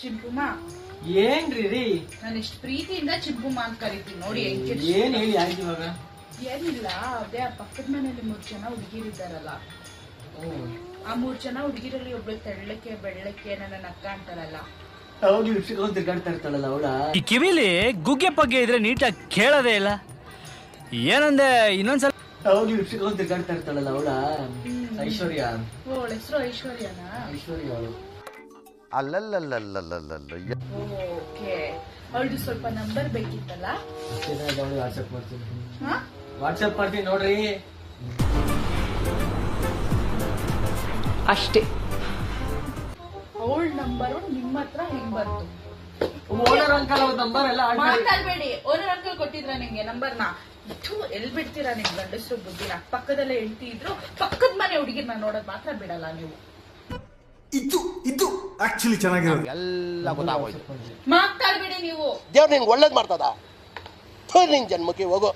ಚಿಂಪುಮ ಏನ್ರಿ ರೀ ನಾನು ಇಷ್ಟು ಪ್ರೀತಿಯಿಂದ ಚಿಂಪುಮ ಅಂತ ಕರಿತೀನಿ ನೋಡಿ. ಏನ್ ಹೇಳಿ ಆಯ್ತು ಇವಾಗ? ಏನಿಲ್ಲ, ಅದೇ ಆ ಪಕ್ಕದ ಮನೇಲಿ 3 ಜನ ಹುಡುಗಿರಿದ್ದಾರಲ್ಲ, ಆ 3 ಜನ ಹುಡುಗಿರಲ್ಲಿ ಒಬ್ಳು ತೆಳ್ಳಕ್ಕೆ ಬೆಳ್ಳಕ್ಕೆ ನನ್ನ ಅಕ್ಕ ಅಂತಾರಲ್ಲ, ಅವಾಗ ಇಟ್ಕೊಂಡು ತಿರ್ಗಾಡ್ತಾ ಇರ್ತಾಳಲ್ಲ ಅವಳ. ಈ ಕಿವಿಲಿ ಗುಗ್ಗೆ ಪಗ್ಗೆ ಇದ್ರೆ ನೀಟಾಗಿ ಕೇಳೋದೇ ಇಲ್ಲ. ಏನಂದೆ ಇನ್ನೊಂದ್ಸಲ? ಅವಾಗ ಇಟ್ಕೊಂಡು ತಿರ್ಗಾಡ್ತಾ ಇರ್ತಾಳಲ್ಲ ಅವಳ. ಐಶ್ವರ್ಯ. ಅವಳ ಹೆಸರು ಐಶ್ವರ್ಯನಾ? ಐಶ್ವರ್ಯ ಅವಳು. ಓಕೆ, ಅವಳದು ಸ್ವಲ್ಪ ನಂಬರ್ ಬೇಕಿತ್ತಲ್ಲ. ವಾಟ್ಸಪ್ ಮಾಡ್ತೀನಿ. ವಾಟ್ಸಪ್ ಮಾಡ್ತೀನಿ ನೋಡ್ರಿ. ಅಷ್ಟೇ. ಅವಳ ನಂಬರು ನಿಮ್ಮ ಹತ್ರ ಹೆಂಗ್ ಬಂತು? ಓನರ್ ಅಂಕಲ್ ಅವ್ರ ನಂಬರ್ ಎಲ್ಲ ಮಾತಾಡ್ಬೇಡಿ. ಓನರ್ ಅಂಕಲ್ ಕೊಟ್ಟಿದ್ರ ನಿಮ್ಗೆ ನಂಬರ್ನ? ಎಲ್ ಬಿಡ್ತೀರಾ ನಿಮ್ ಗಂಡಸ್ರು ಬುದ್ಧಿನ? ಪಕ್ಕದಲ್ಲೇ ಹೆಂಡತಿ ಇದ್ರು ಪಕ್ಕದ ಮನೆ ಹುಡುಗಿರ್ನ ನೋಡೋದ್ ಮಾತ್ರ ಬಿಡಲ್ಲ ನೀವು. ಇದು ಆಕ್ಚುಲಿ ಚೆನ್ನಾಗಿರೋದು. ಎಲ್ಲ ಗೊತ್ತಾಗೋಯ್ತು. ಮಾತಾಡ್ಬೇಡಿ ನೀವು. ದೇವ್ರು ನಿನ್ಗೆ ಒಳ್ಳೇದ್ ಮಾಡ್ತದ. ನಿನ್ ಜನ್ಮಕ್ಕೆ ಹೋಗೋ.